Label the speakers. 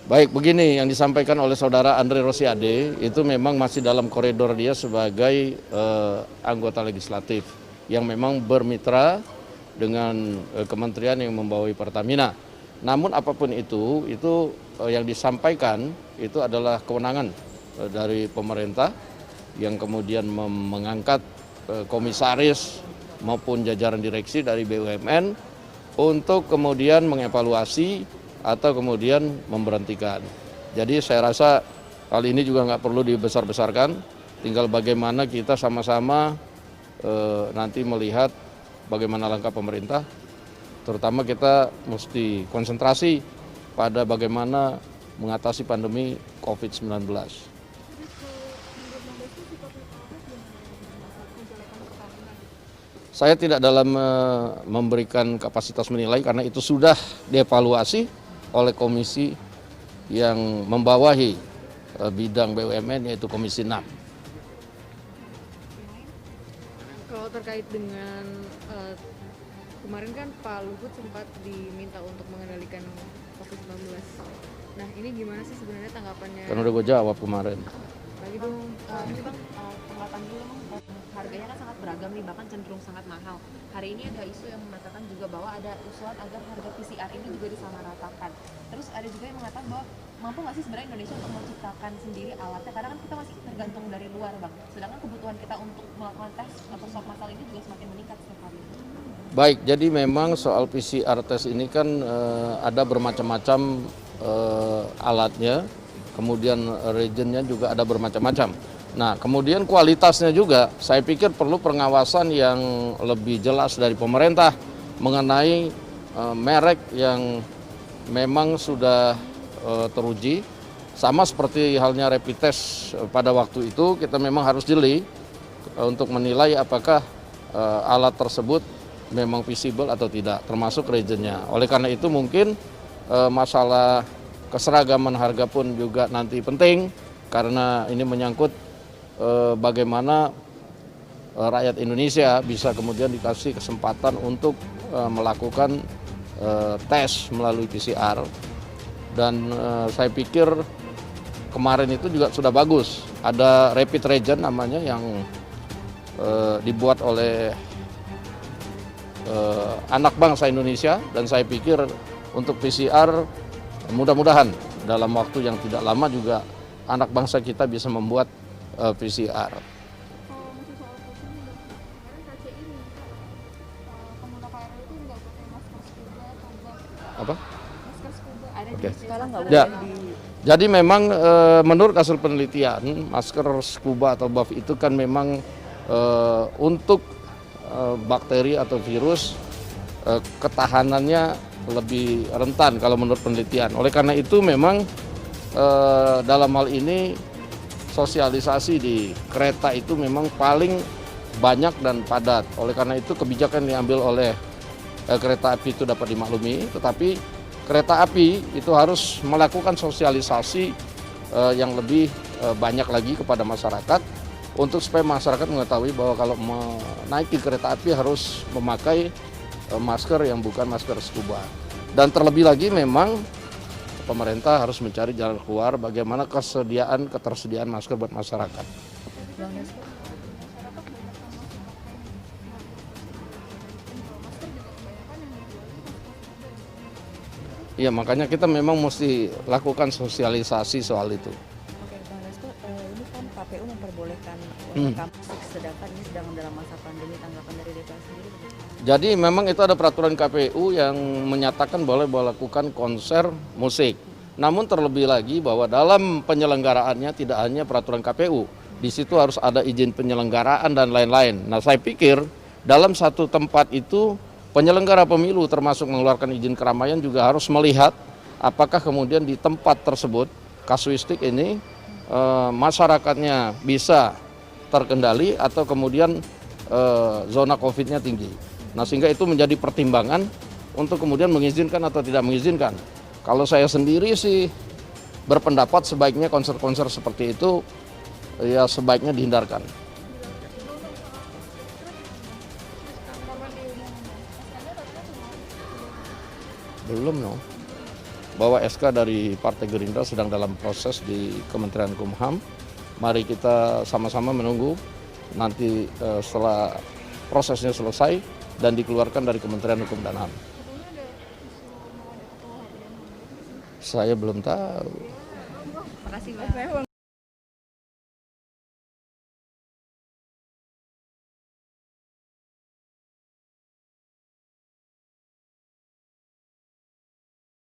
Speaker 1: Baik, begini yang disampaikan oleh saudara Andre Rosiade itu memang masih dalam koridor dia sebagai anggota legislatif yang memang bermitra dengan kementerian yang membawahi Pertamina. Namun apapun itu yang disampaikan itu adalah kewenangan dari pemerintah yang kemudian mengangkat komisaris maupun jajaran direksi dari BUMN untuk kemudian mengevaluasi atau kemudian memberhentikan. Jadi saya rasa hal ini juga nggak perlu dibesar-besarkan, tinggal bagaimana kita sama-sama nanti melihat bagaimana langkah pemerintah, terutama kita mesti konsentrasi pada bagaimana mengatasi pandemi COVID-19. Saya tidak dalam memberikan kapasitas menilai karena itu sudah dievaluasi oleh komisi yang membawahi bidang BUMN yaitu Komisi 6.
Speaker 2: Kalau terkait dengan kemarin kan Pak Luhut sempat diminta untuk mengendalikan COVID-19. Nah ini gimana sih sebenarnya tanggapannya?
Speaker 1: Kan udah gue jawab kemarin.
Speaker 2: Lagi dong.
Speaker 3: Ini Bang, tanggapan dulu memang harganya kan sangat beragam nih, bahkan cenderung sangat mahal. Hari ini ada isu yang mengatakan juga bahwa ada usulan agar harga PCR ini juga disamaratakan. Terus ada juga yang mengatakan bahwa mampu nggak sih sebenarnya Indonesia untuk menciptakan sendiri alatnya, karena kan kita masih tergantung dari luar Bang. Sedangkan kebutuhan kita untuk melakukan tes atau swab massal ini juga semakin meningkat setiap hari.
Speaker 1: Baik, jadi memang soal PCR test ini kan ada bermacam-macam alatnya, kemudian reagentnya juga ada bermacam-macam. Nah, kemudian kualitasnya juga saya pikir perlu pengawasan yang lebih jelas dari pemerintah mengenai merek yang memang sudah teruji. Sama seperti halnya rapid test pada waktu itu, kita memang harus jeli untuk menilai apakah alat tersebut memang visible atau tidak, termasuk reagentnya. Oleh karena itu mungkin masalah keseragaman harga pun juga nanti penting, karena ini menyangkut bagaimana rakyat Indonesia bisa kemudian dikasih kesempatan untuk melakukan tes melalui PCR. Dan saya pikir kemarin itu juga sudah bagus, ada rapid reagent namanya yang dibuat oleh anak bangsa Indonesia, dan saya pikir untuk PCR mudah-mudahan dalam waktu yang tidak lama juga anak bangsa kita bisa membuat PCR.
Speaker 4: Kalau masih soal vaksin, kemarin KCI minta pengguna KRL itu nggak pakai masker scuba atau buff.
Speaker 1: Apa?
Speaker 4: Masker scuba ada
Speaker 1: Oke.
Speaker 3: Sekarang nggak
Speaker 1: Ya.
Speaker 3: boleh di
Speaker 1: Jadi memang menurut hasil penelitian masker scuba atau buff itu kan memang untuk bakteri atau virus ketahanannya lebih rentan kalau menurut penelitian. Oleh karena itu memang dalam hal ini sosialisasi di kereta itu memang paling banyak dan padat. Oleh karena itu kebijakan yang diambil oleh kereta api itu dapat dimaklumi, tetapi kereta api itu harus melakukan sosialisasi yang lebih banyak lagi kepada masyarakat untuk supaya masyarakat mengetahui bahwa kalau menaiki kereta api harus memakai masker yang bukan masker scuba. Dan terlebih lagi memang pemerintah harus mencari jalan keluar bagaimana ketersediaan masker buat masyarakat. Iya, makanya kita memang mesti lakukan sosialisasi soal itu.
Speaker 3: Oke, Bang Dasko, ini kan KPU memperbolehkan UMKM musik, sedangkan ini sedang dalam masa pandemi, tanggapan dari DPR sendiri bagaimana?
Speaker 1: Jadi memang itu ada peraturan KPU yang menyatakan boleh melakukan konser musik. Namun terlebih lagi bahwa dalam penyelenggaraannya tidak hanya peraturan KPU, di situ harus ada izin penyelenggaraan dan lain-lain. Nah, saya pikir dalam satu tempat itu penyelenggara pemilu termasuk mengeluarkan izin keramaian juga harus melihat apakah kemudian di tempat tersebut kasuistik ini masyarakatnya bisa terkendali atau kemudian zona COVID-nya tinggi. Nah, sehingga itu menjadi pertimbangan untuk kemudian mengizinkan atau tidak mengizinkan. Kalau saya sendiri sih berpendapat sebaiknya konser-konser seperti itu ya sebaiknya dihindarkan. Belum no. bahwa SK dari Partai Gerindra sedang dalam proses di Kementerian Kumham. Mari kita sama-sama menunggu nanti setelah prosesnya selesai dan dikeluarkan dari Kementerian Hukum dan HAM.
Speaker 4: Katanya ada isu mau ada ketua harian HAM.
Speaker 1: Saya belum tahu.
Speaker 3: Makasih Bang.